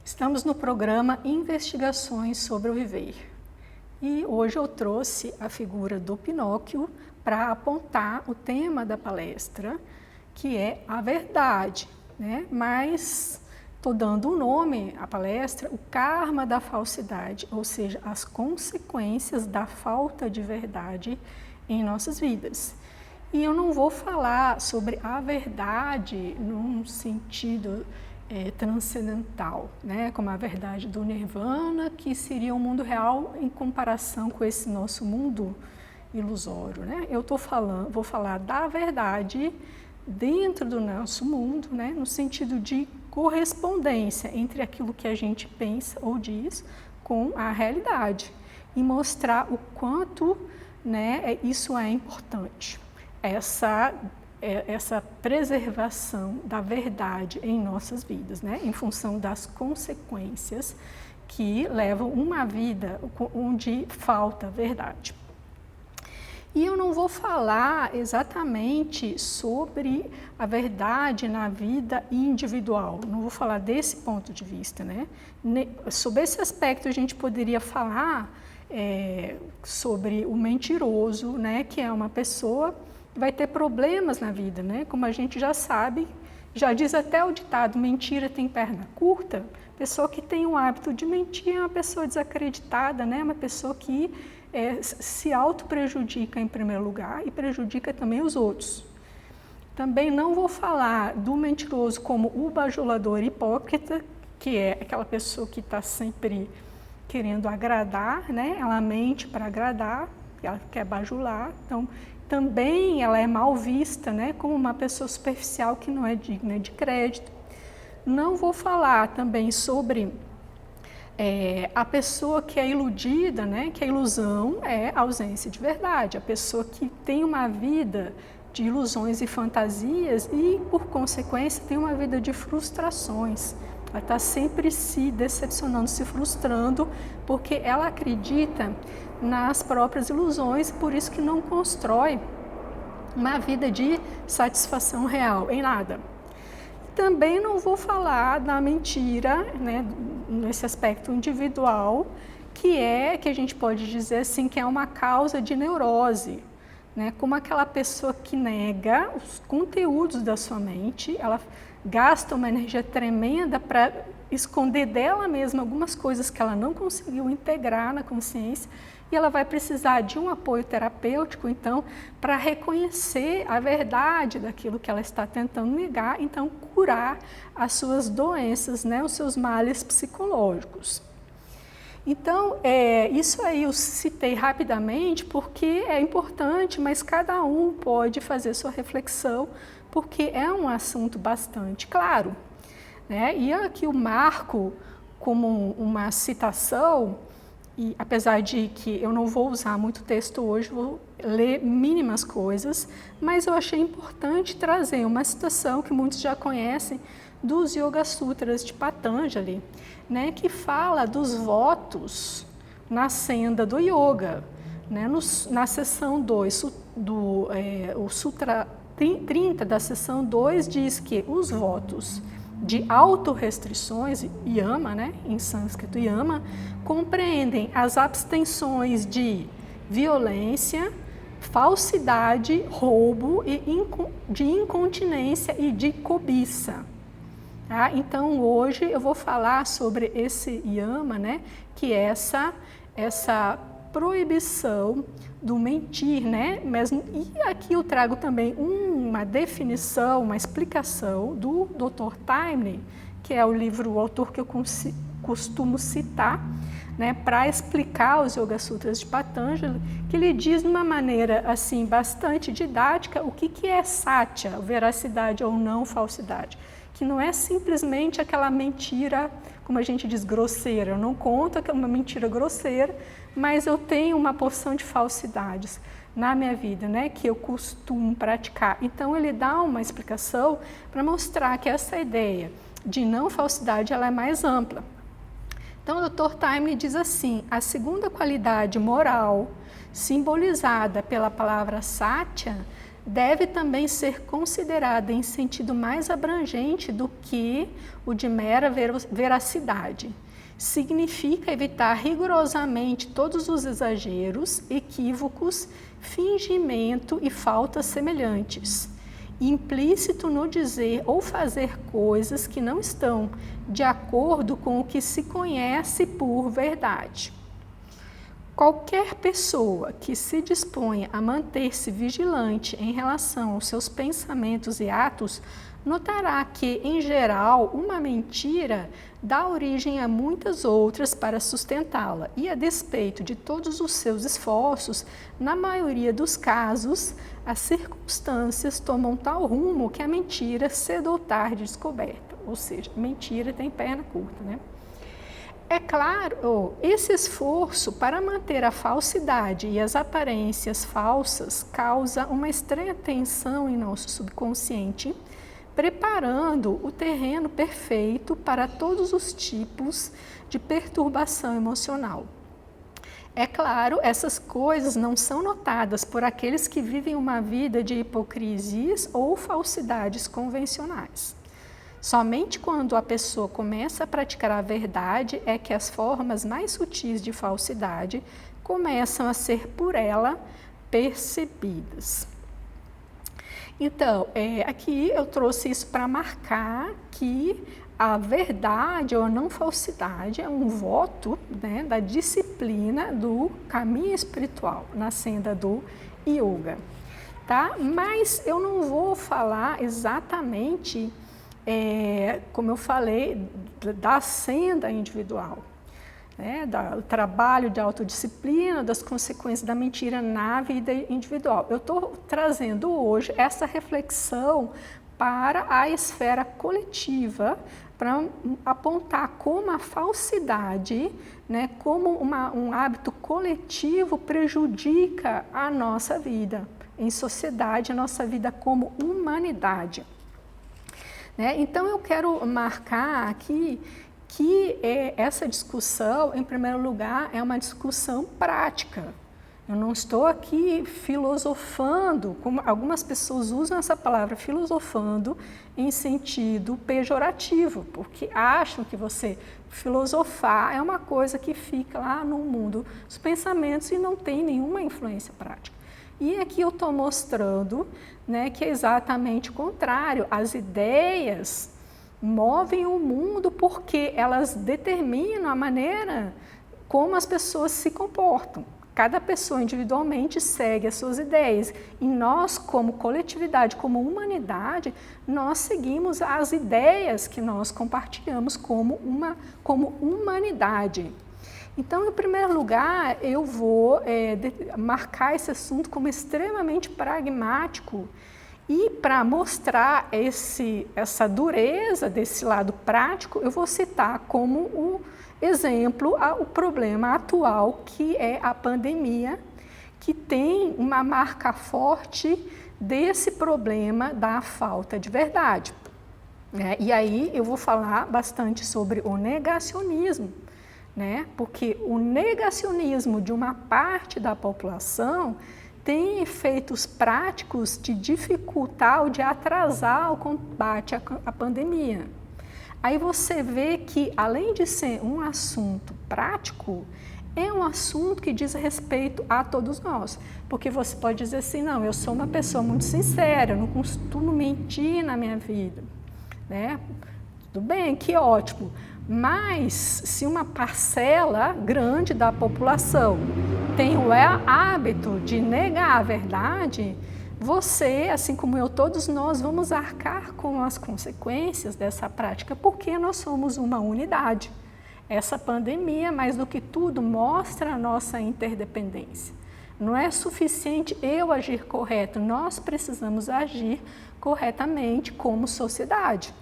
Estamos no programa Investigações sobre o Viver e hoje eu trouxe a figura do Pinóquio para apontar o tema da palestra, que é a verdade, né? Mas estou dando o nome à palestra, o karma da falsidade, ou seja, as consequências da falta de verdade em nossas vidas. E eu não vou falar sobre a verdade num sentido transcendental, né? Como a verdade do Nirvana, que seria o mundo real em comparação com esse nosso mundo ilusório, né? Vou falar da verdade dentro do nosso mundo, né? No sentido de correspondência entre aquilo que a gente pensa ou diz com a realidade e mostrar o quanto, né, isso é importante. Essa preservação da verdade em nossas vidas, né? Em função das consequências que levam uma vida onde falta verdade. E eu não vou falar exatamente sobre a verdade na vida individual, não vou falar desse ponto de vista, né? Sobre esse aspecto a gente poderia falar sobre o mentiroso, né? Que é uma pessoa vai ter problemas na vida, né? Como a gente já sabe, já diz até o ditado, mentira tem perna curta. Pessoa que tem o hábito de mentir é uma pessoa desacreditada, né? Uma pessoa que se auto-prejudica em primeiro lugar e prejudica também os outros. Também não vou falar do mentiroso como o bajulador hipócrita, que é aquela pessoa que está sempre querendo agradar, né? Ela mente para agradar, ela quer bajular, então também ela é mal vista, né, como uma pessoa superficial que não é digna de crédito. Não vou falar também sobre a pessoa que é iludida, né, que a ilusão é a ausência de verdade, a pessoa que tem uma vida de ilusões e fantasias e, por consequência, tem uma vida de frustrações. Ela está sempre se decepcionando, se frustrando, porque ela acredita nas próprias ilusões, por isso que não constrói uma vida de satisfação real, em nada. Também não vou falar da mentira, né, nesse aspecto individual, que a gente pode dizer assim, que é uma causa de neurose, né, como aquela pessoa que nega os conteúdos da sua mente, ela gasta uma energia tremenda para esconder dela mesma algumas coisas que ela não conseguiu integrar na consciência e ela vai precisar de um apoio terapêutico, então, para reconhecer a verdade daquilo que ela está tentando negar, então, curar as suas doenças, né, os seus males psicológicos. Então, isso aí eu citei rapidamente porque é importante, mas cada um pode fazer sua reflexão, porque é um assunto bastante claro, né? E aqui eu marco como uma citação, e apesar de que eu não vou usar muito texto hoje, vou ler mínimas coisas, mas eu achei importante trazer uma citação que muitos já conhecem, dos Yoga Sutras de Patanjali, né, que fala dos votos na senda do yoga, né, na seção 2, o Sutra 30 da seção 2 diz que os votos de autorrestrições, yama, né, em sânscrito yama, compreendem as abstenções de violência, falsidade, roubo, e de incontinência e de cobiça. Tá? Então, hoje eu vou falar sobre esse yama, né, que é essa proibição do mentir, né? E aqui eu trago também uma definição, uma explicação do Dr. Taimni, que é o autor que eu costumo citar, né, para explicar os Yoga Sutras de Patanjali, que ele diz de uma maneira assim bastante didática o que é satya, veracidade ou não falsidade, que não é simplesmente aquela mentira, como a gente diz, grosseira. Eu não conto uma mentira grosseira, mas eu tenho uma porção de falsidades na minha vida, né, que eu costumo praticar. Então ele dá uma explicação para mostrar que essa ideia de não falsidade ela é mais ampla. Então o Dr. Taimni diz assim: a segunda qualidade moral simbolizada pela palavra satya deve também ser considerada em sentido mais abrangente do que o de mera veracidade. Significa evitar rigorosamente todos os exageros, equívocos, fingimento e faltas semelhantes, implícito no dizer ou fazer coisas que não estão de acordo com o que se conhece por verdade. Qualquer pessoa que se disponha a manter-se vigilante em relação aos seus pensamentos e atos, notará que, em geral, uma mentira dá origem a muitas outras para sustentá-la e, a despeito de todos os seus esforços, na maioria dos casos, as circunstâncias tomam tal rumo que a mentira cedo ou tarde descoberta. Ou seja, mentira tem perna curta, né? É claro, esse esforço para manter a falsidade e as aparências falsas causa uma estranha tensão em nosso subconsciente, preparando o terreno perfeito para todos os tipos de perturbação emocional. É claro, essas coisas não são notadas por aqueles que vivem uma vida de hipocrisias ou falsidades convencionais. Somente quando a pessoa começa a praticar a verdade é que as formas mais sutis de falsidade começam a ser por ela percebidas. Então, aqui eu trouxe isso para marcar que a verdade ou não falsidade é um voto, né, da disciplina do caminho espiritual, na senda do yoga. Tá? Mas eu não vou falar exatamente, como eu falei, da senda individual, né, do trabalho de autodisciplina, das consequências da mentira na vida individual. Eu estou trazendo hoje essa reflexão para a esfera coletiva, para apontar como a falsidade, né, como um hábito coletivo prejudica a nossa vida em sociedade, a nossa vida como humanidade. Né? Então, eu quero marcar aqui que essa discussão, em primeiro lugar, é uma discussão prática. Eu não estou aqui filosofando, como algumas pessoas usam essa palavra filosofando em sentido pejorativo, porque acham que você filosofar é uma coisa que fica lá no mundo dos pensamentos e não tem nenhuma influência prática. E aqui eu estou mostrando, né, que é exatamente o contrário. As ideias movem o mundo porque elas determinam a maneira como as pessoas se comportam. Cada pessoa individualmente segue as suas ideias e nós, como coletividade, como humanidade, nós seguimos as ideias que nós compartilhamos como humanidade. Então, em primeiro lugar, eu vou marcar esse assunto como extremamente pragmático e para mostrar essa dureza desse lado prático, eu vou citar como o exemplo o problema atual, que é a pandemia, que tem uma marca forte desse problema da falta de verdade. Né? E aí eu vou falar bastante sobre o negacionismo, né? Porque o negacionismo de uma parte da população tem efeitos práticos de dificultar ou de atrasar o combate à pandemia. Aí você vê que, além de ser um assunto prático, é um assunto que diz respeito a todos nós. Porque você pode dizer assim, não, eu sou uma pessoa muito sincera, eu não costumo mentir na minha vida. Né? Tudo bem, que ótimo. Mas, se uma parcela grande da população tem o hábito de negar a verdade, você, assim como eu, todos nós vamos arcar com as consequências dessa prática, porque nós somos uma unidade. Essa pandemia, mais do que tudo, mostra a nossa interdependência. Não é suficiente eu agir correto, nós precisamos agir corretamente como sociedade.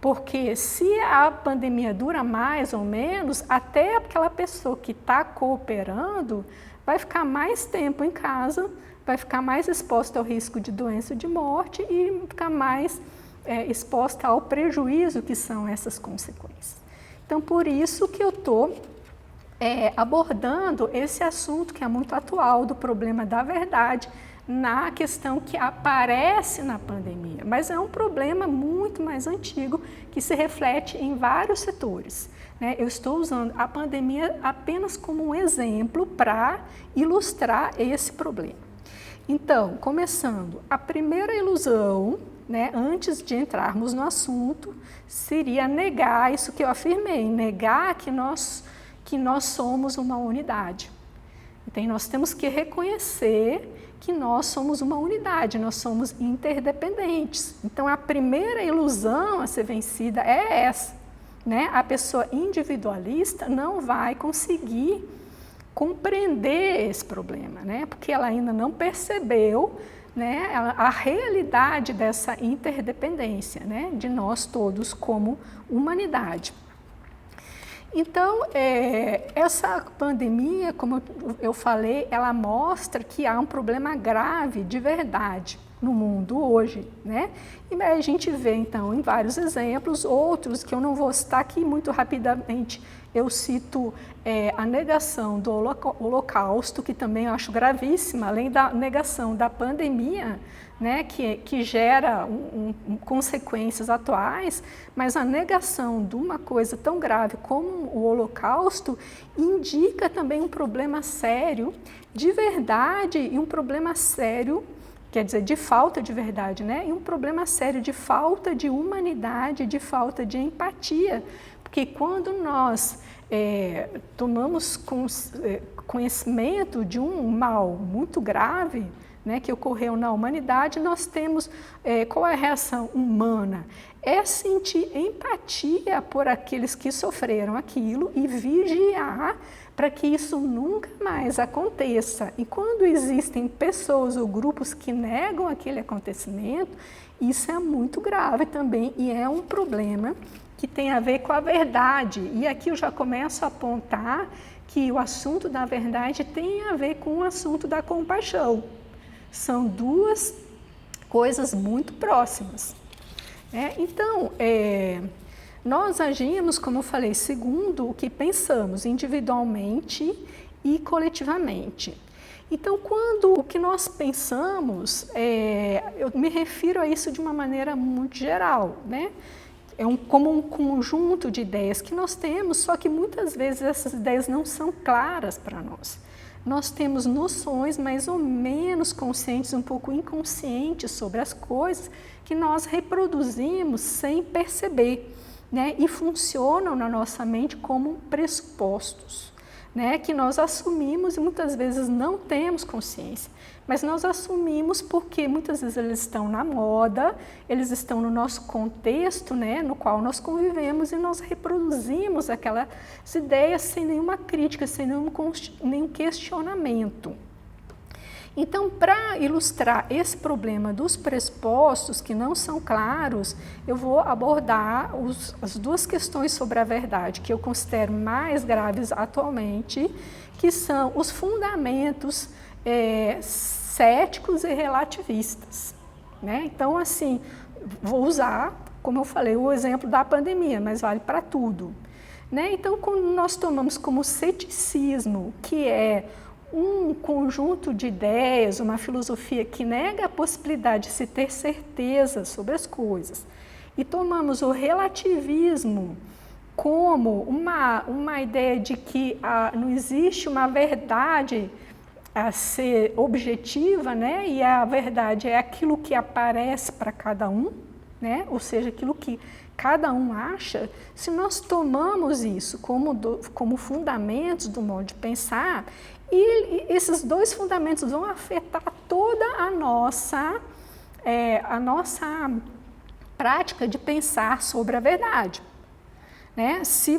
Porque se a pandemia dura mais ou menos, até aquela pessoa que está cooperando vai ficar mais tempo em casa, vai ficar mais exposta ao risco de doença e de morte e ficar mais exposta ao prejuízo que são essas consequências. Então, por isso que eu estou abordando esse assunto que é muito atual, do problema da verdade na questão que aparece na pandemia, mas é um problema muito mais antigo que se reflete em vários setores, né? Eu estou usando a pandemia apenas como um exemplo para ilustrar esse problema. Então, começando, a primeira ilusão, né, antes de entrarmos no assunto, seria negar isso que eu afirmei, negar que nós somos uma unidade. Então, nós temos que reconhecer que nós somos uma unidade, nós somos interdependentes. Então, a primeira ilusão a ser vencida é essa, né? A pessoa individualista não vai conseguir compreender esse problema, né? Porque ela ainda não percebeu, né, a realidade dessa interdependência, né, de nós todos como humanidade. Então, essa pandemia, como eu falei, ela mostra que há um problema grave de verdade no mundo hoje, né? E a gente vê, então, em vários exemplos, outros que eu não vou citar aqui muito rapidamente. Eu cito a negação do Holocausto, que também eu acho gravíssima, além da negação da pandemia, né, que gera consequências atuais, mas a negação de uma coisa tão grave como o Holocausto indica também um problema sério de verdade e um problema sério, quer dizer, de falta de verdade, né, e um problema sério de falta de humanidade, de falta de empatia, porque quando nós tomamos conhecimento de um mal muito grave, né, que ocorreu na humanidade, nós temos, qual é a reação humana? É sentir empatia por aqueles que sofreram aquilo e vigiar para que isso nunca mais aconteça. E quando existem pessoas ou grupos que negam aquele acontecimento, isso é muito grave também e é um problema que tem a ver com a verdade. E aqui eu já começo a apontar que o assunto da verdade tem a ver com o assunto da compaixão. São duas coisas muito próximas. Então, nós agimos, como eu falei, segundo o que pensamos, individualmente e coletivamente. Então, quando o que nós pensamos, eu me refiro a isso de uma maneira muito geral, né? Como um conjunto de ideias que nós temos, só que muitas vezes essas ideias não são claras para nós. Nós temos noções mais ou menos conscientes, um pouco inconscientes sobre as coisas que nós reproduzimos sem perceber, né? E funcionam na nossa mente como pressupostos, né? Que nós assumimos e muitas vezes não temos consciência. Mas nós assumimos porque muitas vezes eles estão na moda, eles estão no nosso contexto, né, no qual nós convivemos e nós reproduzimos aquelas ideias sem nenhuma crítica, sem nenhum questionamento. Então, para ilustrar esse problema dos pressupostos que não são claros, eu vou abordar as duas questões sobre a verdade que eu considero mais graves atualmente, que são os fundamentos céticos e relativistas, né? Então, assim, vou usar, como eu falei, o exemplo da pandemia, mas vale para tudo, né? Então, quando nós tomamos como ceticismo, que é um conjunto de ideias, uma filosofia que nega a possibilidade de se ter certeza sobre as coisas, e tomamos o relativismo como uma ideia de que não existe uma verdade a ser objetiva, né? E a verdade é aquilo que aparece para cada um, né? Ou seja, aquilo que cada um acha. Se nós tomamos isso como fundamentos do modo de pensar, e esses dois fundamentos vão afetar toda a nossa prática de pensar sobre a verdade, né? Se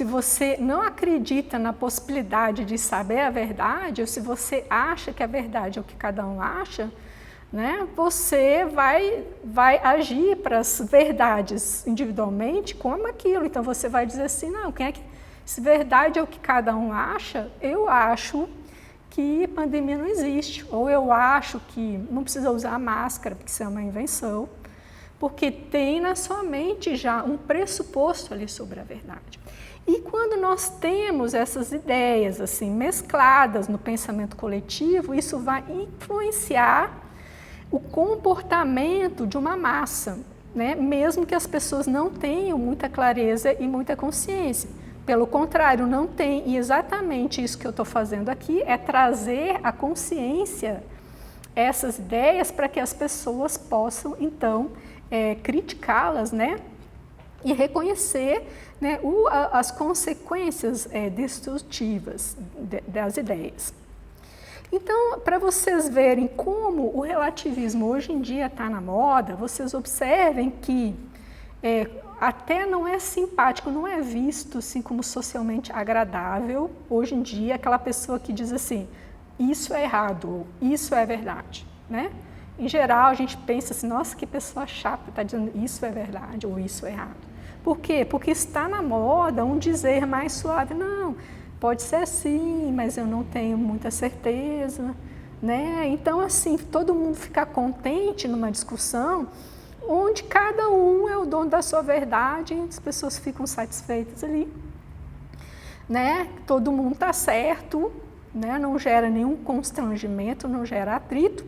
você não acredita na possibilidade de saber a verdade, ou se você acha que a verdade é o que cada um acha, né, você vai agir para as verdades individualmente como aquilo. Então, você vai dizer assim, não, se verdade é o que cada um acha, eu acho que pandemia não existe, ou eu acho que não precisa usar máscara, porque isso é uma invenção, porque tem na sua mente já um pressuposto ali sobre a verdade. E quando nós temos essas ideias assim mescladas no pensamento coletivo, isso vai influenciar o comportamento de uma massa, né? Mesmo que as pessoas não tenham muita clareza e muita consciência. Pelo contrário, não tem. E exatamente isso que eu estou fazendo aqui é trazer à consciência essas ideias para que as pessoas possam, então, criticá-las, né? E reconhecer, né, as consequências destrutivas das ideias. Então, para vocês verem como o relativismo hoje em dia está na moda, vocês observem que até não é simpático, não é visto assim como socialmente agradável hoje em dia aquela pessoa que diz assim, isso é errado, ou isso é verdade, né? Em geral, a gente pensa assim, nossa, que pessoa chata, está dizendo isso é verdade ou isso é errado. Por quê? Porque está na moda um dizer mais suave, não, pode ser assim, mas eu não tenho muita certeza, né? Então, assim, todo mundo fica contente numa discussão onde cada um é o dono da sua verdade, as pessoas ficam satisfeitas ali, né? Todo mundo está certo, né? Não gera nenhum constrangimento, não gera atrito,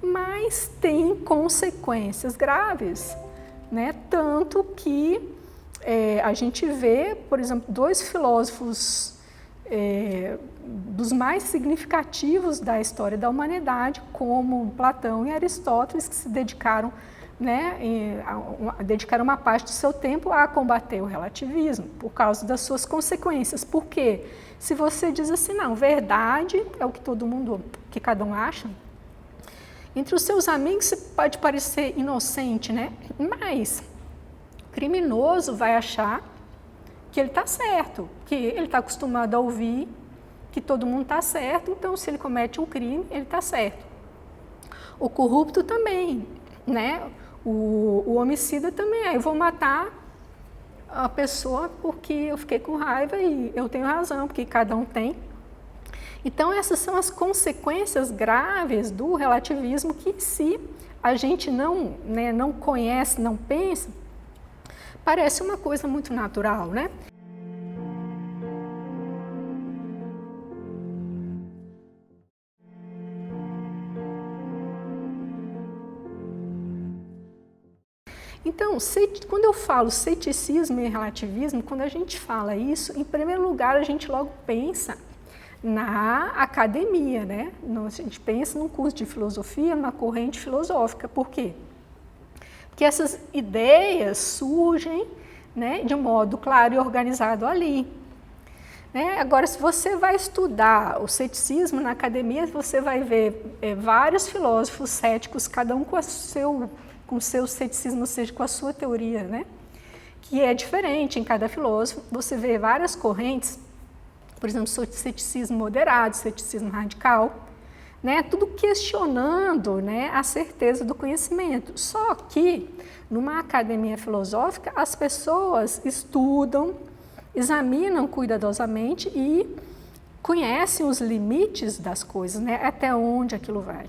mas tem consequências graves, né? Tanto que a gente vê, por exemplo, dois filósofos dos mais significativos da história da humanidade, como Platão e Aristóteles, que se dedicaram, né, dedicaram uma parte do seu tempo a combater o relativismo, por causa das suas consequências. Por quê? Se você diz assim, não, verdade é o que todo mundo, que cada um acha, entre os seus amigos você pode parecer inocente, né? Mas o criminoso vai achar que ele está certo, que ele está acostumado a ouvir que todo mundo está certo, então se ele comete um crime, ele está certo. O corrupto também, né? O homicida também, eu vou matar a pessoa porque eu fiquei com raiva e eu tenho razão, porque cada um tem. Então essas são as consequências graves do relativismo que, se a gente não conhece, não pensa, parece uma coisa muito natural, né? Então, quando eu falo ceticismo e relativismo, quando a gente fala isso, em primeiro lugar a gente logo pensa na academia, né? A gente pensa num curso de filosofia, numa corrente filosófica. Por quê? Porque essas ideias surgem, né, de um modo claro e organizado ali. Né? Agora, se você vai estudar o ceticismo na academia, você vai ver vários filósofos céticos, cada um com o seu ceticismo, ou seja, com a sua teoria, né? Que é diferente em cada filósofo. Você vê várias correntes, por exemplo, ceticismo moderado, ceticismo radical, né? Tudo questionando, né, a certeza do conhecimento. Só que, numa academia filosófica, as pessoas estudam, examinam cuidadosamente e conhecem os limites das coisas, né? Até onde aquilo vai.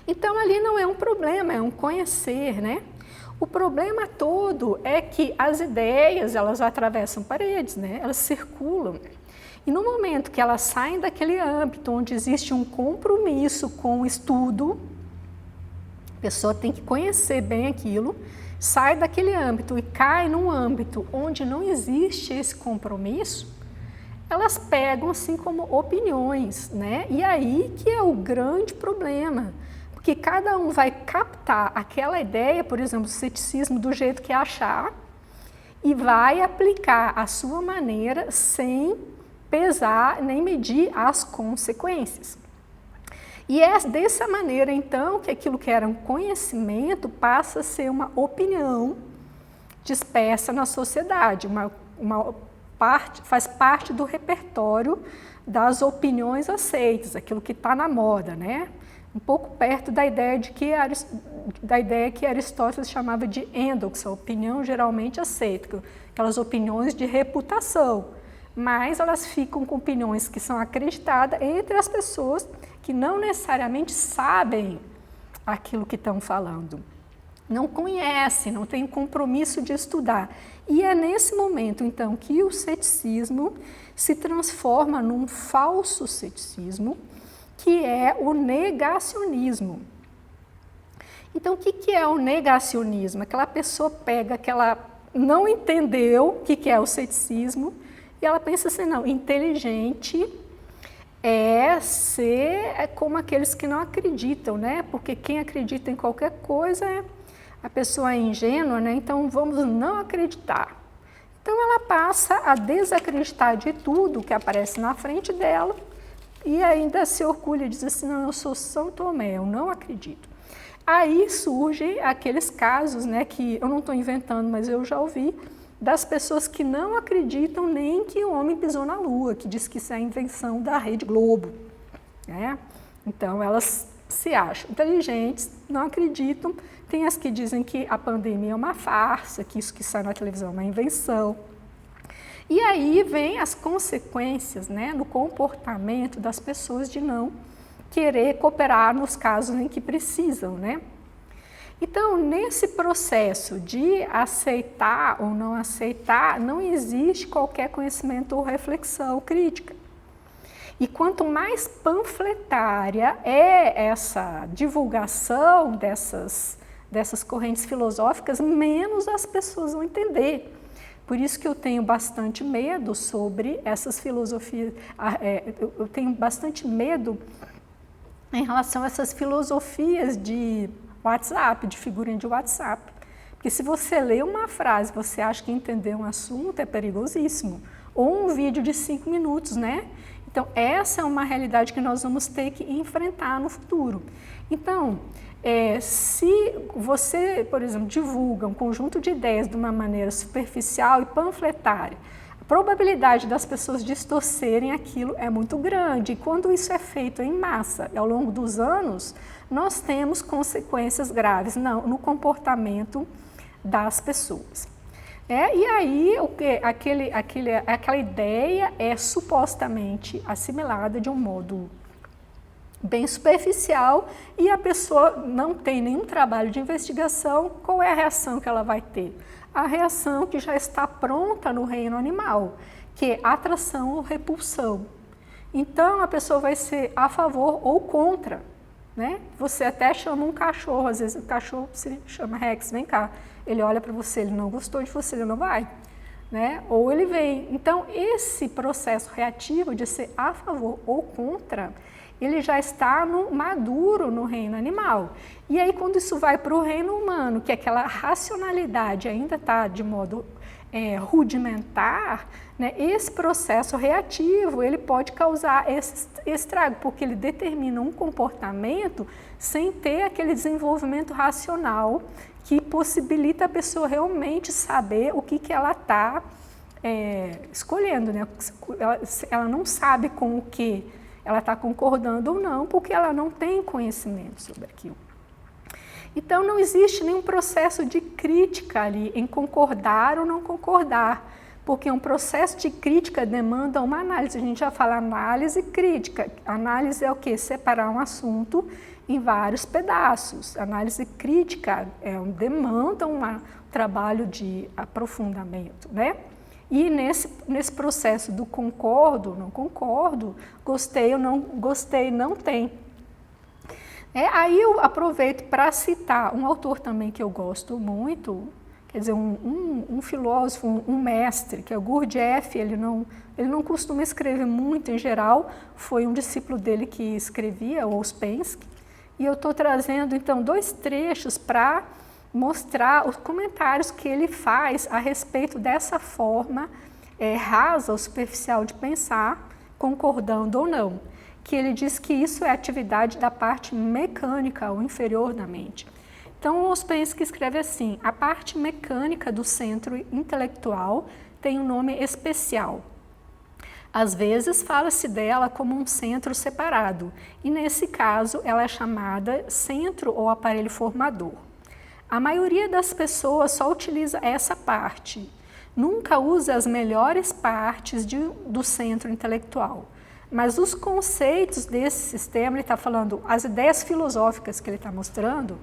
Então, ali não é um problema, é um conhecer, né? O problema todo é que as ideias, elas atravessam paredes, né? Elas circulam. E no momento que elas saem daquele âmbito onde existe um compromisso com o estudo, a pessoa tem que conhecer bem aquilo, sai daquele âmbito e cai num âmbito onde não existe esse compromisso, elas pegam assim como opiniões, né? E aí que é o grande problema. Porque cada um vai captar aquela ideia, por exemplo, do ceticismo, do jeito que achar, e vai aplicar a sua maneira sem pesar nem medir as consequências. E é dessa maneira, então, que aquilo que era um conhecimento passa a ser uma opinião dispersa na sociedade, faz parte do repertório das opiniões aceitas, aquilo que está na moda, né? Um pouco perto da ideia que Aristóteles chamava de endoxa, opinião geralmente aceita, aquelas opiniões de reputação, mas elas ficam com opiniões que são acreditadas entre as pessoas que não necessariamente sabem aquilo que estão falando. não conhece, não tem compromisso de estudar. E é nesse momento, então, que o ceticismo se transforma num falso ceticismo, que é o negacionismo. Então, o que é o negacionismo? Aquela pessoa pega que ela não entendeu o que é o ceticismo e ela pensa assim, não, inteligente é como aqueles que não acreditam, né? Porque quem acredita em qualquer coisa a pessoa é ingênua, né? Então vamos não acreditar. Então ela passa a desacreditar de tudo que aparece na frente dela e ainda se orgulha e diz assim, não, eu sou São Tomé, eu não acredito. Aí surgem aqueles casos, né, que eu não estou inventando, mas eu já ouvi, das pessoas que não acreditam nem que o homem pisou na Lua, que diz que isso é a invenção da Rede Globo, né? Então elas se acham inteligentes, não acreditam. Tem as que dizem que a pandemia é uma farsa, que isso que sai na televisão é uma invenção. E aí vem as consequências, né, no comportamento das pessoas de não querer cooperar nos casos em que precisam, né? Então, nesse processo de aceitar ou não aceitar, não existe qualquer conhecimento ou reflexão crítica. E quanto mais panfletária é essa divulgação dessas correntes filosóficas, menos as pessoas vão entender. Por isso que eu tenho bastante medo sobre essas filosofias, eu tenho bastante medo em relação a essas filosofias de WhatsApp, de figurinha de WhatsApp. Porque se você lê uma frase, você acha que entendeu um assunto, é perigosíssimo. Ou um vídeo de 5 minutos, né? Então, essa é uma realidade que nós vamos ter que enfrentar no futuro. Então, se você, por exemplo, divulga um conjunto de ideias de uma maneira superficial e panfletária, a probabilidade das pessoas distorcerem aquilo é muito grande. E quando isso é feito em massa, ao longo dos anos, nós temos consequências graves no comportamento das pessoas. E aí, aquela ideia é supostamente assimilada de um modo bem superficial e a pessoa não tem nenhum trabalho de investigação. Qual é a reação que ela vai ter? A reação que já está pronta no reino animal, que é atração ou repulsão. Então, a pessoa vai ser a favor ou contra, né? Você até chama um cachorro, às vezes o cachorro se chama Rex, vem cá. Ele olha para você, ele não gostou de você, ele não vai, né? Ou ele vem. Então, esse processo reativo de ser a favor ou contra, ele já está maduro no reino animal. E aí, quando isso vai para o reino humano, que aquela racionalidade ainda está de modo rudimentar, né, esse processo reativo ele pode causar esse estrago, porque ele determina um comportamento sem ter aquele desenvolvimento racional que possibilita a pessoa realmente saber o que ela está escolhendo, né? Ela não sabe com o que ela está concordando ou não, porque ela não tem conhecimento sobre aquilo. Então, não existe nenhum processo de crítica ali em concordar ou não concordar, porque um processo de crítica demanda uma análise. A gente já fala análise crítica. Análise é o quê? Separar um assunto em vários pedaços. Análise crítica demanda um trabalho de aprofundamento, né? E nesse processo do concordo, não concordo, gostei ou não gostei, não tem. Aí eu aproveito para citar um autor também que eu gosto muito, quer dizer, um filósofo, um mestre, que é o Gurdjieff. Ele não costuma escrever muito em geral, foi um discípulo dele que escrevia, o Ouspensky, e eu estou trazendo então 2 trechos para mostrar os comentários que ele faz a respeito dessa forma rasa ou superficial de pensar, concordando ou não. Que ele diz que isso é atividade da parte mecânica ou inferior da mente. Então, o Ouspensky escreve assim: a parte mecânica do centro intelectual tem um nome especial. Às vezes, fala-se dela como um centro separado, e nesse caso, ela é chamada centro ou aparelho formador. A maioria das pessoas só utiliza essa parte, nunca usa as melhores partes do centro intelectual. Mas os conceitos desse sistema, ele está falando, as ideias filosóficas que ele está mostrando,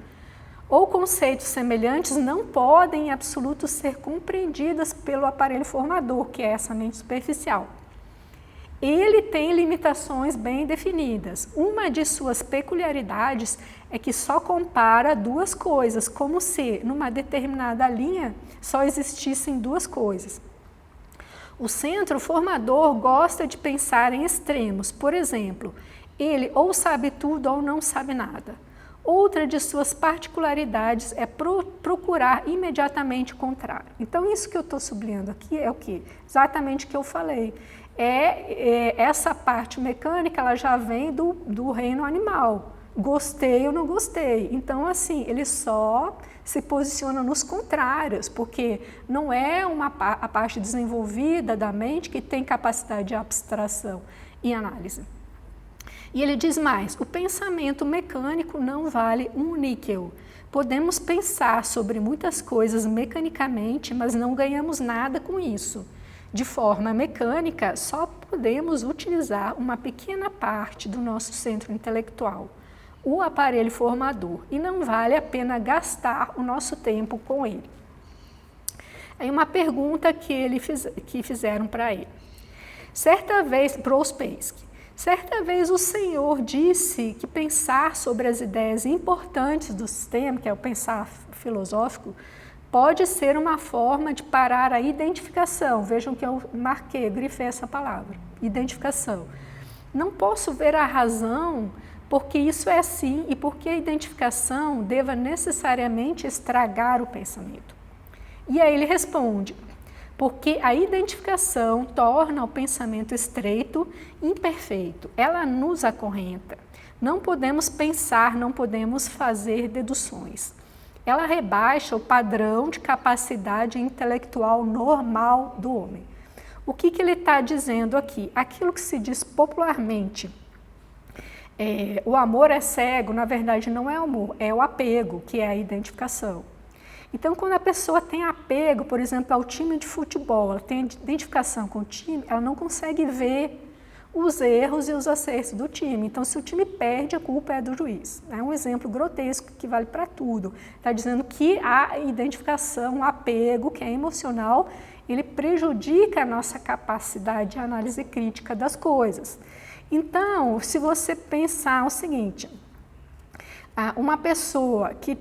ou conceitos semelhantes não podem em absoluto ser compreendidas pelo aparelho formador, que é essa mente superficial. Ele tem limitações bem definidas. Uma de suas peculiaridades é que só compara duas coisas, como se numa determinada linha só existissem duas coisas. O centro formador gosta de pensar em extremos. Por exemplo, ele ou sabe tudo ou não sabe nada. Outra de suas particularidades é procurar imediatamente o contrário. Então, isso que eu estou sublinhando aqui é o quê? Exatamente o que eu falei. Essa parte mecânica, ela já vem do reino animal. Gostei ou não gostei. Então, assim, ele só se posiciona nos contrários, porque não é a parte desenvolvida da mente que tem capacidade de abstração e análise. E ele diz mais, o pensamento mecânico não vale um níquel. Podemos pensar sobre muitas coisas mecanicamente, mas não ganhamos nada com isso. De forma mecânica, só podemos utilizar uma pequena parte do nosso centro intelectual, o aparelho formador, e não vale a pena gastar o nosso tempo com ele. Aí uma pergunta que fizeram para ele. Certa vez, para Ouspensky, certa vez o Senhor disse que pensar sobre as ideias importantes do sistema, que é o pensar filosófico, pode ser uma forma de parar a identificação. Vejam que eu marquei, grifei essa palavra, identificação. Não posso ver a razão porque isso é assim e porque a identificação deva necessariamente estragar o pensamento. E aí ele responde, porque a identificação torna o pensamento estreito, imperfeito, ela nos acorrenta. Não podemos pensar, não podemos fazer deduções. Ela rebaixa o padrão de capacidade intelectual normal do homem. O que ele está dizendo aqui? Aquilo que se diz popularmente, o amor é cego, na verdade não é o amor, é o apego, que é a identificação. Então, quando a pessoa tem apego, por exemplo, ao time de futebol, ela tem identificação com o time, ela não consegue ver os erros e os acertos do time. Então, se o time perde, a culpa é do juiz. É um exemplo grotesco que vale para tudo. Está dizendo que a identificação, o apego, que é emocional, ele prejudica a nossa capacidade de análise crítica das coisas. Então, se você pensar o seguinte, uma pessoa que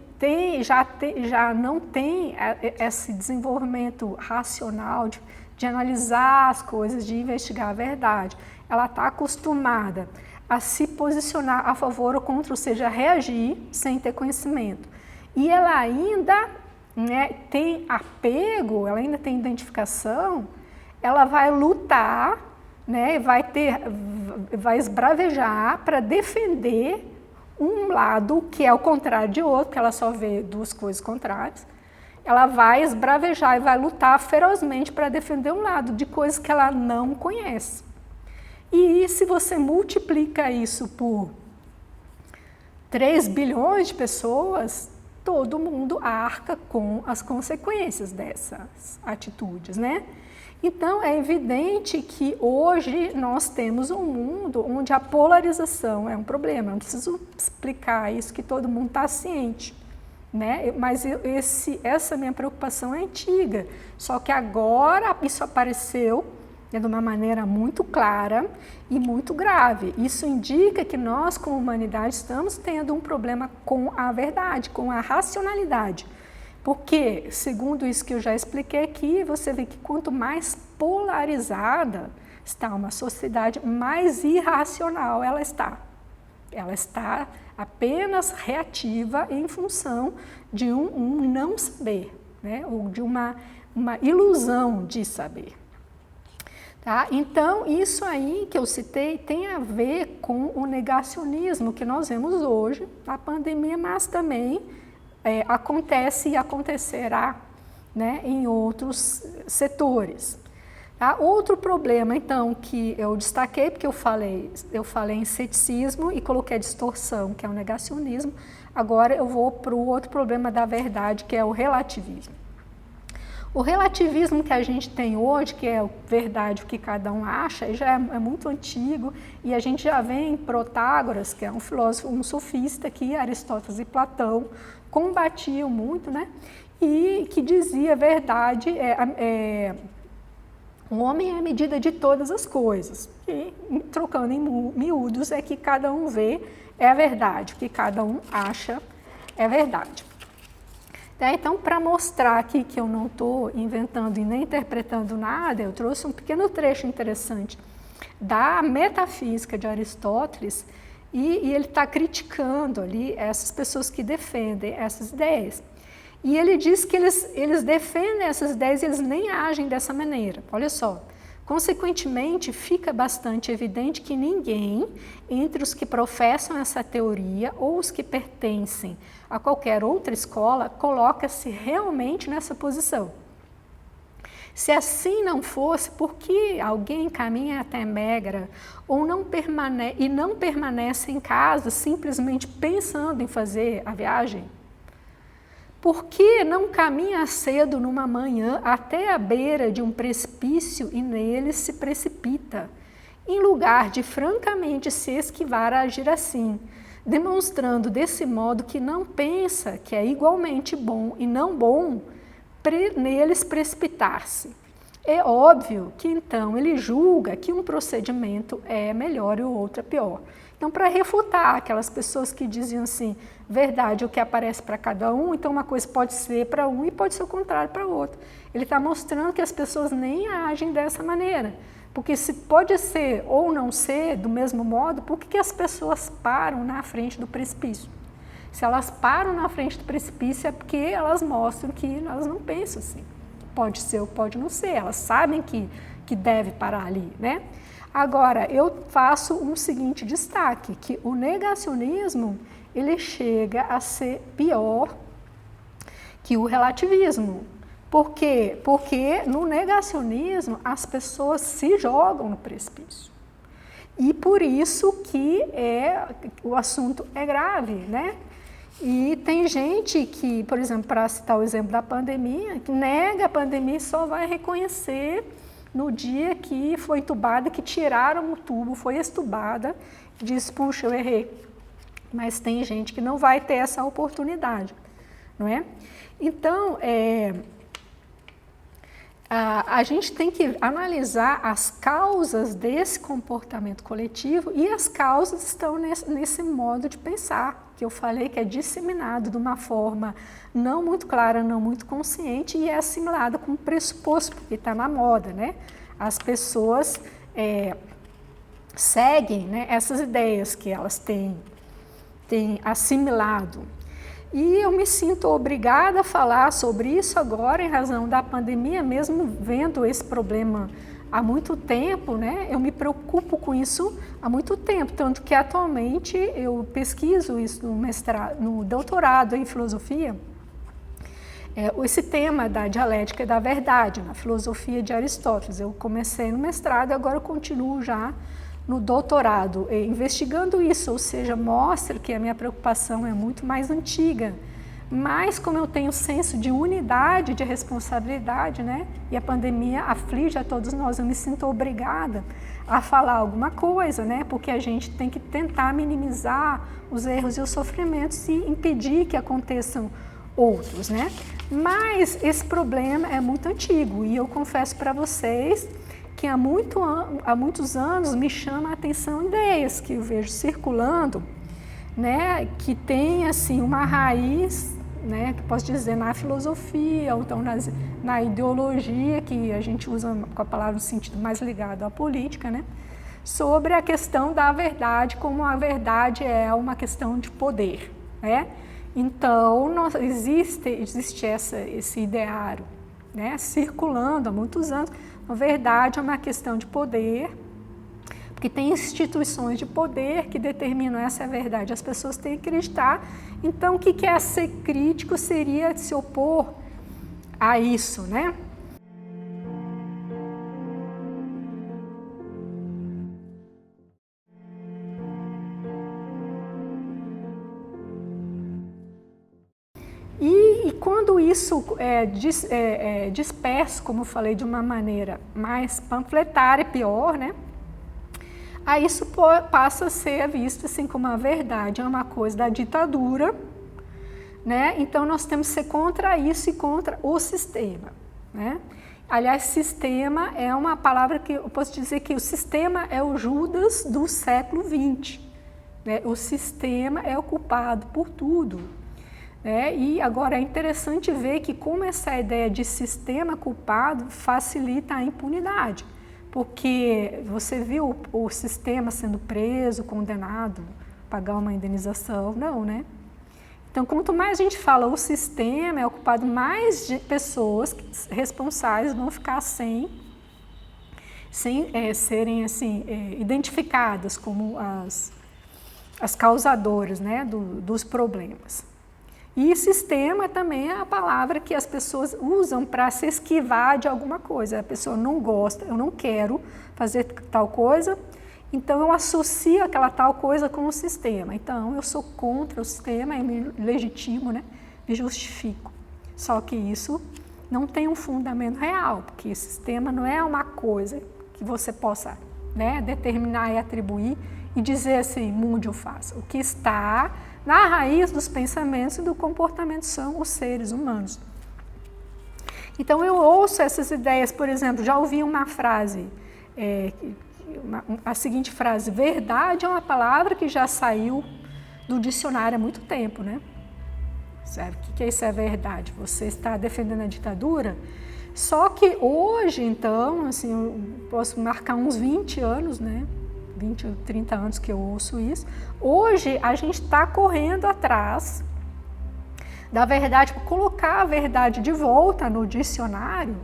já não tem esse desenvolvimento racional de analisar as coisas, de investigar a verdade, ela está acostumada a se posicionar a favor ou contra, ou seja, reagir sem ter conhecimento. E ela ainda tem apego, ela ainda tem identificação, ela vai lutar, vai esbravejar para defender um lado que é o contrário de outro, porque ela só vê duas coisas contrárias. Ela vai esbravejar e vai lutar ferozmente para defender um lado de coisas que ela não conhece. E se você multiplica isso por 3 bilhões de pessoas, todo mundo arca com as consequências dessas atitudes, né? Então, é evidente que hoje nós temos um mundo onde a polarização é um problema. Não preciso explicar isso, que todo mundo está ciente, né? Mas essa minha preocupação é antiga, só que agora isso apareceu de uma maneira muito clara e muito grave. Isso indica que nós, como humanidade, estamos tendo um problema com a verdade, com a racionalidade. Porque, segundo isso que eu já expliquei aqui, você vê que quanto mais polarizada está uma sociedade, mais irracional ela está. Ela está apenas reativa em função de um não saber, né? Ou de uma ilusão de saber. Tá? Então, isso aí que eu citei tem a ver com o negacionismo que nós vemos hoje, a pandemia, mas também acontece e acontecerá, né, em outros setores. Tá? Outro problema, então, que eu destaquei, porque eu falei em ceticismo e coloquei a distorção, que é o negacionismo. Agora eu vou para o outro problema da verdade, que é o relativismo. O relativismo que a gente tem hoje, que é verdade o que cada um acha, já é muito antigo, e a gente já vê em Protágoras, que é um filósofo, um sofista que Aristóteles e Platão combatiam muito, né? E que dizia verdade, o homem é a medida de todas as coisas. E, trocando em miúdos, é que cada um vê é a verdade, o que cada um acha é verdade. Então, para mostrar aqui que eu não estou inventando e nem interpretando nada, eu trouxe um pequeno trecho interessante da metafísica de Aristóteles, e ele está criticando ali essas pessoas que defendem essas ideias. E ele diz que eles defendem essas ideias e eles nem agem dessa maneira. Olha só. Consequentemente, fica bastante evidente que ninguém, entre os que professam essa teoria ou os que pertencem a qualquer outra escola, coloca-se realmente nessa posição. Se assim não fosse, por que alguém caminha até Mégra ou não permanece em casa simplesmente pensando em fazer a viagem? Por que não caminha cedo numa manhã até a beira de um precipício e nele se precipita, em lugar de francamente se esquivar a agir assim, demonstrando desse modo que não pensa que é igualmente bom e não bom neles precipitar-se? É óbvio que então ele julga que um procedimento é melhor e o outro é pior. Então, para refutar aquelas pessoas que diziam assim, verdade é o que aparece para cada um, então uma coisa pode ser para um e pode ser o contrário para outro. Ele está mostrando que as pessoas nem agem dessa maneira. Porque se pode ser ou não ser do mesmo modo, por que as pessoas param na frente do precipício? Se elas param na frente do precipício é porque elas mostram que elas não pensam assim. Pode ser ou pode não ser, elas sabem que deve parar ali, né? Agora, eu faço um seguinte destaque, que o negacionismo, ele chega a ser pior que o relativismo. Por quê? Porque no negacionismo as pessoas se jogam no precipício. E por isso que o assunto é grave, né? E tem gente que, por exemplo, para citar o exemplo da pandemia, que nega a pandemia e só vai reconhecer no dia que foi entubada, que tiraram o tubo, foi extubada, e diz, puxa, eu errei. Mas tem gente que não vai ter essa oportunidade, não é? Então, a gente tem que analisar as causas desse comportamento coletivo e as causas estão nesse modo de pensar, que eu falei que é disseminado de uma forma não muito clara, não muito consciente e é assimilado como pressuposto, porque está na moda, né? As pessoas seguem, né, essas ideias que elas têm assimilado. E eu me sinto obrigada a falar sobre isso agora em razão da pandemia, mesmo vendo esse problema há muito tempo, né? Eu me preocupo com isso há muito tempo, tanto que atualmente eu pesquiso isso no doutorado em filosofia, esse tema da dialética da verdade, na filosofia de Aristóteles. Eu comecei no mestrado e agora eu continuo já no doutorado, investigando isso, ou seja, mostra que a minha preocupação é muito mais antiga, mas como eu tenho senso de unidade, de responsabilidade, né, e a pandemia aflige a todos nós, eu me sinto obrigada a falar alguma coisa, né, porque a gente tem que tentar minimizar os erros e os sofrimentos e impedir que aconteçam outros, né. Mas esse problema é muito antigo e eu confesso para vocês que há muitos anos me chama a atenção ideias que eu vejo circulando, né, que tem assim uma raiz, né, que posso dizer na filosofia ou então na ideologia, que a gente usa com a palavra no sentido mais ligado à política, né, sobre a questão da verdade, como a verdade é uma questão de poder, né. Então, existe esse ideário, né, circulando há muitos anos. Na verdade, é uma questão de poder, porque tem instituições de poder que determinam essa é a verdade. As pessoas têm que acreditar. Então, o que é ser crítico seria se opor a isso, né? E quando isso é disperso, como eu falei, de uma maneira mais panfletária, pior, né? Aí isso passa a ser visto assim como a verdade, é uma coisa da ditadura, né? Então nós temos que ser contra isso e contra o sistema, né? Aliás, sistema é uma palavra que eu posso dizer que o sistema é o Judas do século XX, né? O sistema é o culpado por tudo, né? E agora é interessante ver que como essa ideia de sistema culpado facilita a impunidade. Porque você viu o sistema sendo preso, condenado, pagar uma indenização? Não, né? Então, quanto mais a gente fala o sistema é ocupado, mais de pessoas responsáveis vão ficar sem serem assim, identificadas como as causadoras, né, dos problemas. E sistema também é a palavra que as pessoas usam para se esquivar de alguma coisa. A pessoa não gosta, eu não quero fazer tal coisa, então eu associo aquela tal coisa com o sistema. Então eu sou contra o sistema, eu me legitimo, né? Me justifico. Só que isso não tem um fundamento real, porque o sistema não é uma coisa que você possa, né, determinar e atribuir e dizer assim, mude ou faça. O que está na raiz dos pensamentos e do comportamento são os seres humanos. Então eu ouço essas ideias, por exemplo, já ouvi uma frase, a seguinte frase: verdade é uma palavra que já saiu do dicionário há muito tempo, né? Sabe, o que é isso, é verdade? Você está defendendo a ditadura? Só que hoje, então, assim, eu posso marcar uns 20 anos, né? 20 ou 30 anos que eu ouço isso. Hoje a gente está correndo atrás da verdade, colocar a verdade de volta no dicionário,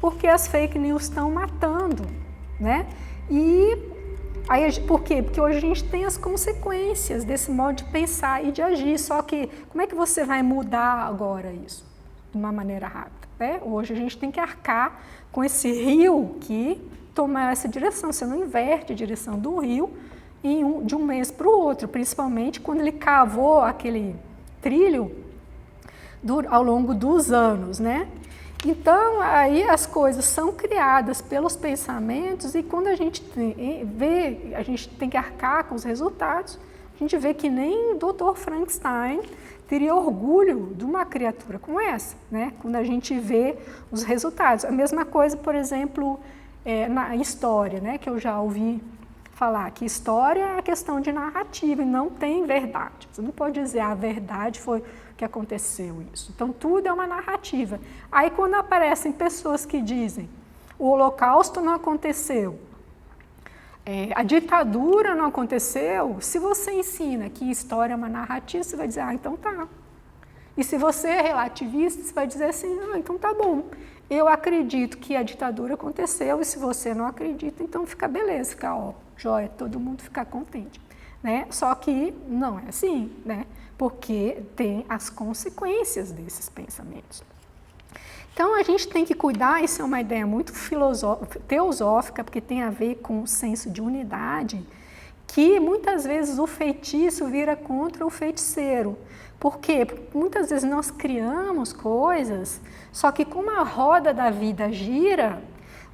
porque as fake news estão matando, né? E aí, por quê? Porque hoje a gente tem as consequências desse modo de pensar e de agir, só que como é que você vai mudar agora isso de uma maneira rápida, né? Hoje a gente tem que arcar com esse rio que toma essa direção. Você não inverte a direção do rio de um mês para o outro, principalmente quando ele cavou aquele trilho ao longo dos anos, né? Então, aí as coisas são criadas pelos pensamentos e quando a gente vê, a gente tem que arcar com os resultados, a gente vê que nem o Dr. Frankenstein teria orgulho de uma criatura como essa, né? Quando a gente vê os resultados. A mesma coisa, por exemplo, na história, né? Que eu já ouvi falar que história é a questão de narrativa e não tem verdade. Você não pode dizer a verdade foi que aconteceu isso. Então, tudo é uma narrativa. Aí, quando aparecem pessoas que dizem o Holocausto não aconteceu, a ditadura não aconteceu, se você ensina que história é uma narrativa, você vai dizer, então tá. E se você é relativista, você vai dizer assim, então tá bom. Eu acredito que a ditadura aconteceu e se você não acredita, então fica beleza, fica jóia, todo mundo fica contente. Né? Só que não é assim, né? Porque tem as consequências desses pensamentos. Então a gente tem que cuidar, isso é uma ideia muito teosófica, porque tem a ver com o senso de unidade, que muitas vezes o feitiço vira contra o feiticeiro. Por quê? Porque muitas vezes nós criamos coisas, só que como a roda da vida gira,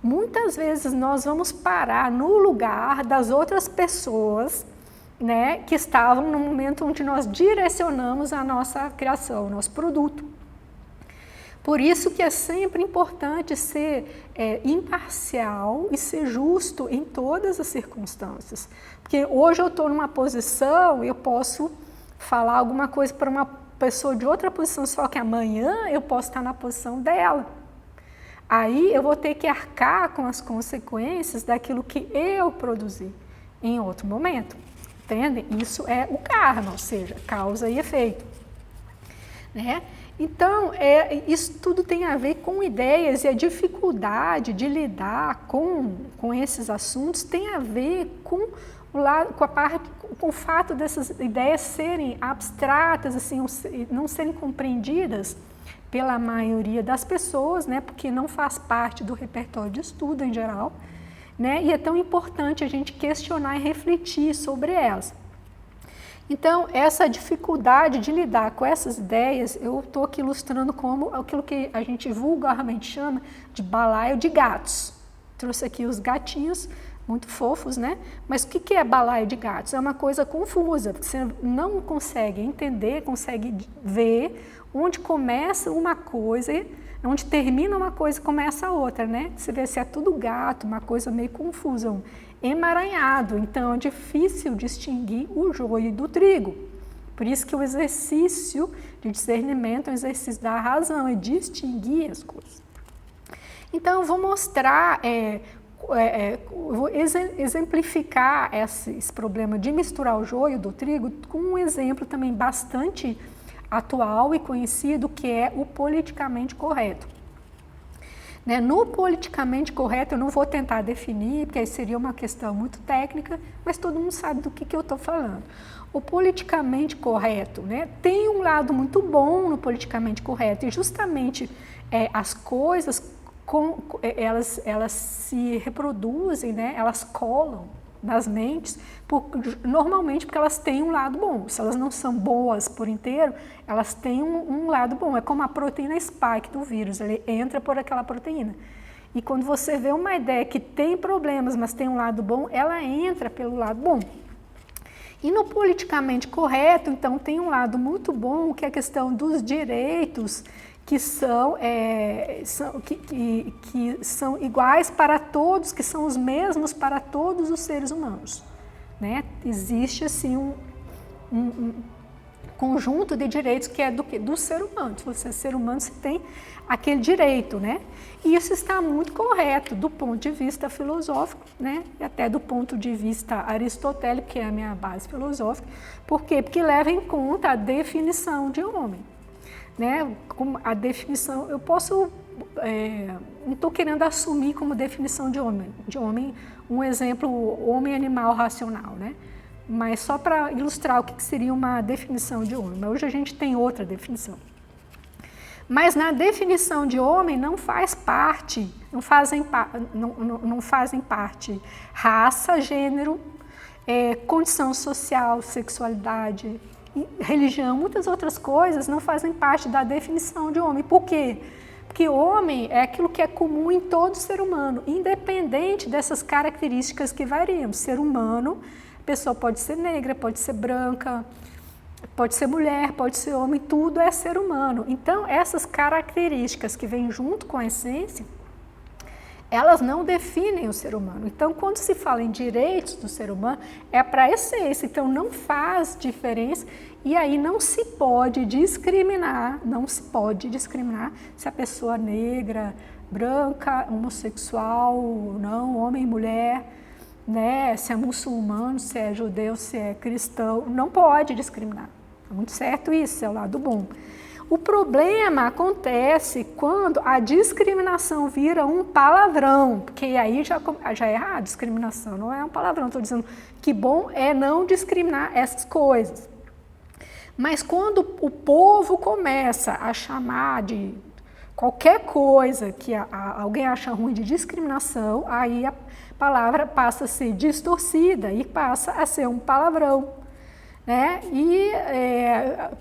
muitas vezes nós vamos parar no lugar das outras pessoas, né, que estavam no momento onde nós direcionamos a nossa criação, o nosso produto. Por isso que é sempre importante ser imparcial e ser justo em todas as circunstâncias. Porque hoje eu estou numa posição, eu posso falar alguma coisa para uma pessoa de outra posição, só que amanhã eu posso estar na posição dela. Aí eu vou ter que arcar com as consequências daquilo que eu produzi em outro momento. Entendem? Isso é o karma, ou seja, causa e efeito. Né? Então, isso tudo tem a ver com ideias e a dificuldade de lidar com esses assuntos tem a ver com o fato dessas ideias serem abstratas, assim, não serem compreendidas pela maioria das pessoas, né? Porque não faz parte do repertório de estudo em geral. Né? E é tão importante a gente questionar e refletir sobre elas. Então, essa dificuldade de lidar com essas ideias, eu estou aqui ilustrando como aquilo que a gente vulgarmente chama de balaio de gatos. Trouxe aqui os gatinhos, muito fofos, né? Mas o que é balaio de gatos? É uma coisa confusa, porque você não consegue entender, consegue ver onde começa uma coisa, onde termina uma coisa e começa a outra, né? Você vê se é tudo gato, uma coisa meio confusa, um emaranhado. Então, é difícil distinguir o joio do trigo. Por isso que o exercício de discernimento é um exercício da razão, é distinguir as coisas. Então, eu vou mostrar, vou exemplificar esse problema de misturar o joio do trigo com um exemplo também bastante atual e conhecido, que é o politicamente correto. No politicamente correto, eu não vou tentar definir, porque aí seria uma questão muito técnica, mas todo mundo sabe do que eu estou falando. O politicamente correto, tem um lado muito bom no politicamente correto, e justamente as coisas, elas se reproduzem, elas colam nas mentes, normalmente porque elas têm um lado bom. Se elas não são boas por inteiro, elas têm um lado bom. É como a proteína spike do vírus, ele entra por aquela proteína. E quando você vê uma ideia que tem problemas, mas tem um lado bom, ela entra pelo lado bom. E no politicamente correto, então, tem um lado muito bom, que é a questão dos direitos, que são iguais para todos, que são os mesmos para todos os seres humanos. Existe assim um conjunto de direitos que é do ser humano. Se você é ser humano, você tem aquele direito, E isso está muito correto do ponto de vista filosófico, E até do ponto de vista aristotélico, que é a minha base filosófica. Por quê? Porque leva em conta a definição de homem. Como a definição, eu posso, não estou querendo assumir como definição de homem um exemplo, homem animal racional, mas só para ilustrar o que seria uma definição de homem. Mas hoje a gente tem outra definição. Mas na definição de homem não fazem parte raça, gênero, condição social, sexualidade, religião, muitas outras coisas não fazem parte da definição de homem. Por quê? Porque homem é aquilo que é comum em todo ser humano, independente dessas características que variam. Ser humano, a pessoa pode ser negra, pode ser branca, pode ser mulher, pode ser homem, tudo é ser humano. Então, essas características que vêm junto com a essência, elas não definem o ser humano. Então, quando se fala em direitos do ser humano, é para a essência. Então, não faz diferença e aí não se pode discriminar se a pessoa é negra, branca, homossexual, não, homem, mulher, se é muçulmano, se é judeu, se é cristão, não pode discriminar. É muito certo isso, é o lado bom. O problema acontece quando a discriminação vira um palavrão, porque aí já é errado, discriminação não é um palavrão, estou dizendo que bom é não discriminar essas coisas. Mas quando o povo começa a chamar de qualquer coisa que alguém acha ruim de discriminação, aí a palavra passa a ser distorcida e passa a ser um palavrão.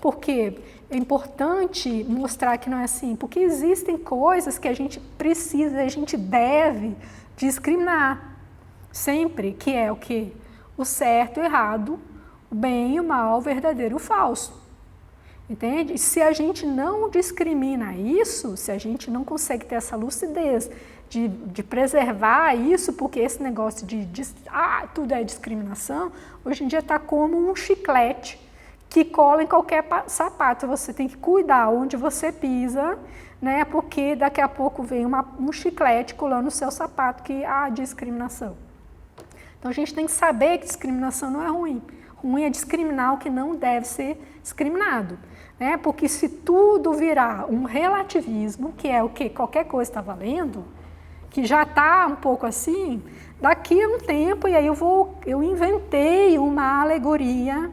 Por quê? É importante mostrar que não é assim, porque existem coisas que a gente precisa, a gente deve discriminar sempre, que é o quê? O certo, o errado, o bem, o mal, o verdadeiro e o falso. Entende? Se a gente não discrimina isso, se a gente não consegue ter essa lucidez de preservar isso, porque esse negócio de tudo é discriminação, hoje em dia está como um chiclete que cola em qualquer sapato. Você tem que cuidar onde você pisa, porque daqui a pouco vem um chiclete colando no seu sapato, que há discriminação. Então a gente tem que saber que discriminação não é ruim. Ruim é discriminar o que não deve ser discriminado. Porque se tudo virar um relativismo, que é o que qualquer coisa está valendo, que já está um pouco assim, daqui a um tempo, e aí eu inventei uma alegoria,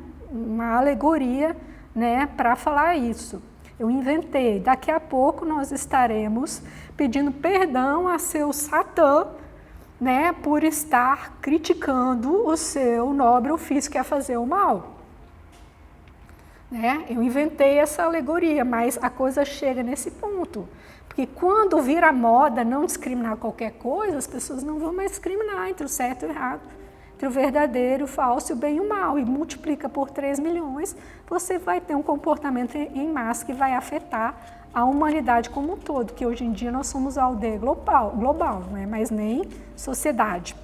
para falar isso. Eu inventei, daqui a pouco nós estaremos pedindo perdão a seu Satã, por estar criticando o seu nobre ofício, que é fazer o mal. né? Eu inventei essa alegoria, mas a coisa chega nesse ponto. Porque quando vira moda não discriminar qualquer coisa, as pessoas não vão mais discriminar entre o certo e o errado, entre o verdadeiro, o falso, o bem e o mal, e multiplica por 3 milhões, você vai ter um comportamento em massa que vai afetar a humanidade como um todo, que hoje em dia nós somos a aldeia global, não é mais nem sociedade.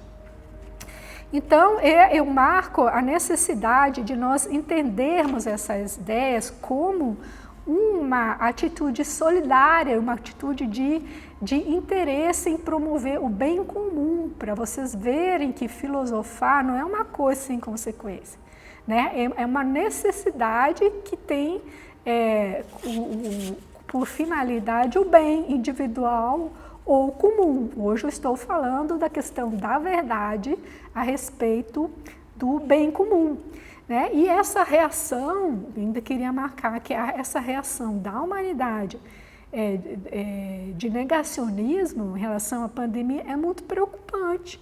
Então, eu marco a necessidade de nós entendermos essas ideias como uma atitude solidária, uma atitude de interesse em promover o bem comum, para vocês verem que filosofar não é uma coisa sem consequência, né? É uma necessidade que tem por finalidade o bem individual ou comum. Hoje eu estou falando da questão da verdade a respeito do bem comum, né? E essa reação, ainda queria marcar que essa reação da humanidade de negacionismo em relação à pandemia é muito preocupante.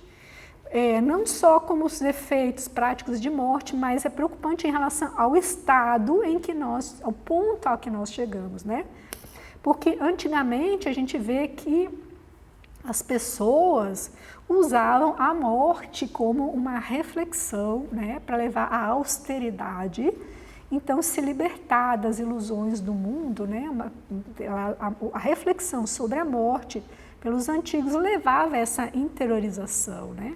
Não só como os efeitos práticos de morte, mas é preocupante em relação ao estado em que ao ponto ao que nós chegamos, né? Porque antigamente a gente vê que as pessoas usavam a morte como uma reflexão, né, para levar à austeridade, então se libertar das ilusões do mundo, né, a reflexão sobre a morte pelos antigos levava a essa interiorização, né,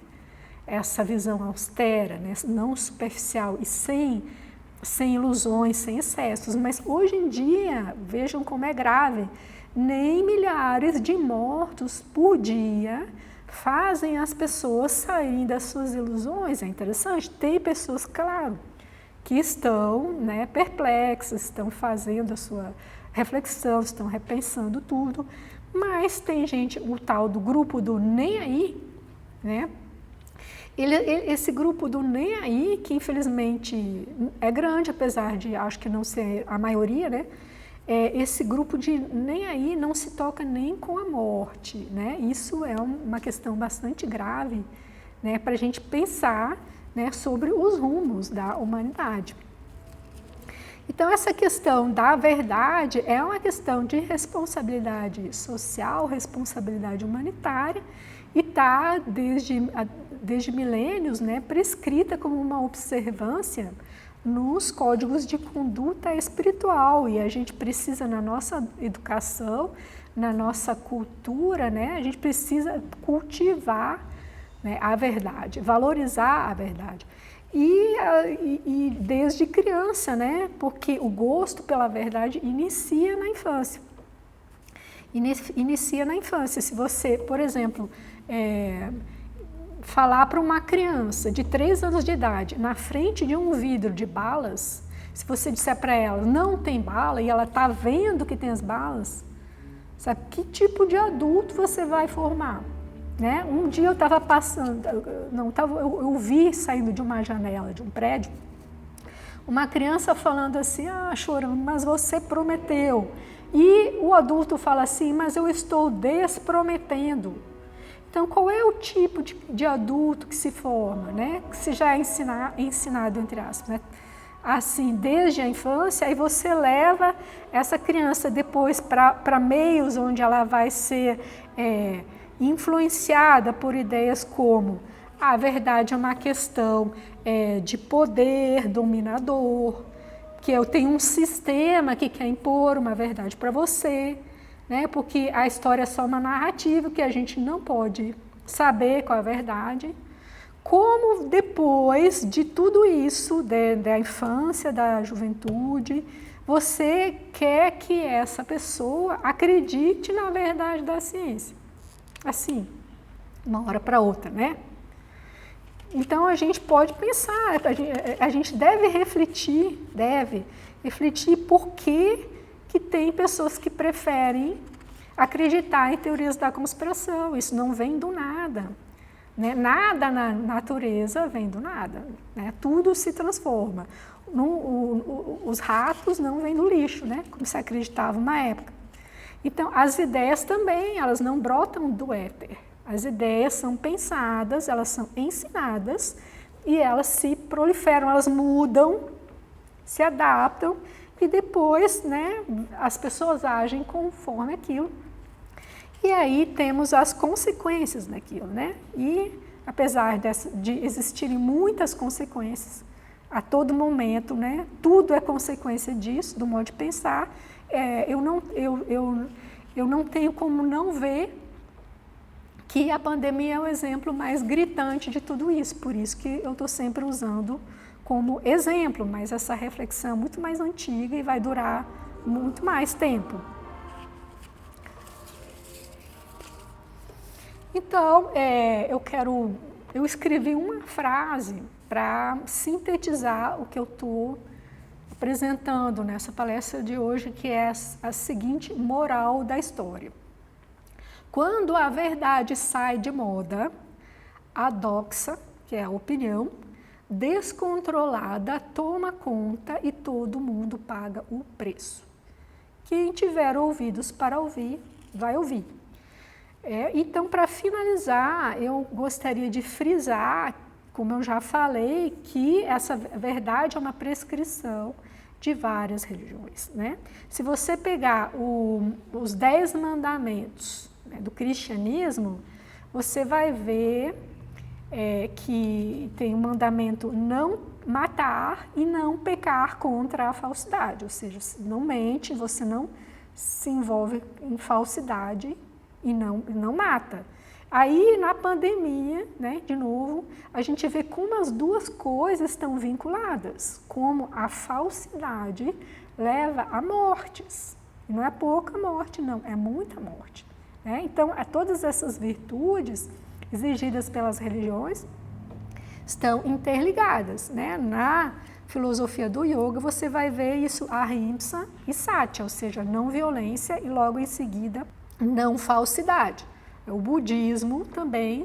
essa visão austera, né, não superficial e sem ilusões, sem excessos. Mas hoje em dia, vejam como é grave, nem milhares de mortos por dia fazem as pessoas saírem das suas ilusões. É interessante, tem pessoas, claro, que estão, né, perplexas, estão fazendo a sua reflexão, estão repensando tudo, mas tem gente, o tal do grupo do nem aí, né? Esse grupo do nem aí, que infelizmente é grande, apesar de acho que não ser a maioria, né? Esse grupo de nem aí não se toca nem com a morte, né? Isso é uma questão bastante grave, né, para a gente pensar, né, sobre os rumos da humanidade. Então, essa questão da verdade é uma questão de responsabilidade social, responsabilidade humanitária, e está desde milênios, né, prescrita como uma observância nos códigos de conduta espiritual, e a gente precisa, na nossa educação, na nossa cultura, né, a gente precisa cultivar, né, a verdade, valorizar a verdade. E desde criança, né, porque o gosto pela verdade inicia na infância. Inicia na infância. Se você, por exemplo, falar para uma criança de 3 anos de idade, na frente de um vidro de balas, se você disser para ela, não tem bala, e ela está vendo que tem as balas, sabe, que tipo de adulto você vai formar? Né? Um dia eu estava passando, eu vi saindo de uma janela de um prédio, uma criança falando assim, chorando, mas você prometeu. E o adulto fala assim, mas eu estou desprometendo. Então, qual é o tipo de adulto que se forma, né? Que se já é ensinado, entre aspas, né? Assim, desde a infância, aí você leva essa criança depois para meios onde ela vai ser influenciada por ideias como a verdade é uma questão de poder dominador, que eu tenho um sistema que quer impor uma verdade para você, né? Porque a história é só uma narrativa que a gente não pode saber qual é a verdade. Como depois de tudo isso, da infância, da juventude, você quer que essa pessoa acredite na verdade da ciência? Assim, uma hora para outra, né? Então a gente pode pensar, a gente deve refletir por que tem pessoas que preferem acreditar em teorias da conspiração. Isso não vem do nada, né? Nada na natureza vem do nada, né? Tudo se transforma. Os ratos não vêm do lixo, né? Como se acreditava uma época. Então, as ideias também, elas não brotam do éter. As ideias são pensadas, elas são ensinadas e elas se proliferam, elas mudam, se adaptam e depois, né, as pessoas agem conforme aquilo. E aí temos as consequências daquilo, né? E apesar de existirem muitas consequências a todo momento, né? Tudo é consequência disso, do modo de pensar. Eu não tenho como não ver que a pandemia é o exemplo mais gritante de tudo isso. Por isso que eu estou sempre usando como exemplo, mas essa reflexão é muito mais antiga e vai durar muito mais tempo. Então, eu escrevi uma frase para sintetizar o que eu estou apresentando nessa palestra de hoje, que é a seguinte moral da história. Quando a verdade sai de moda, a doxa, que é a opinião, descontrolada toma conta e todo mundo paga o preço. Quem tiver ouvidos para ouvir, vai ouvir. Então, para finalizar, eu gostaria de frisar, como eu já falei, que essa verdade é uma prescrição de várias religiões, né? Se você pegar os 10 mandamentos, né, do cristianismo, você vai ver que tem o mandamento não matar e não pecar contra a falsidade, ou seja, não mente, você não se envolve em falsidade e não mata. Aí, na pandemia, né, de novo, a gente vê como as duas coisas estão vinculadas, como a falsidade leva a mortes. E não é pouca morte, não, é muita morte. Né? Então, todas essas virtudes exigidas pelas religiões estão interligadas. Né? Na filosofia do yoga, você vai ver isso, ahimsa e satya, ou seja, não violência e logo em seguida não falsidade. O budismo também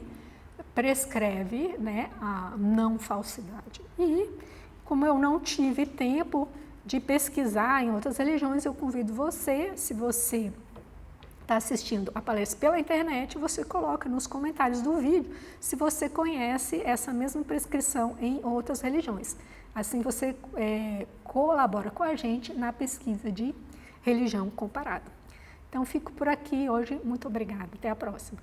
prescreve, né, a não falsidade. E, como eu não tive tempo de pesquisar em outras religiões, eu convido você, se você está assistindo a palestra pela internet, você coloca nos comentários do vídeo se você conhece essa mesma prescrição em outras religiões. Assim você colabora com a gente na pesquisa de religião comparada. Então, fico por aqui hoje. Muito obrigada. Até a próxima.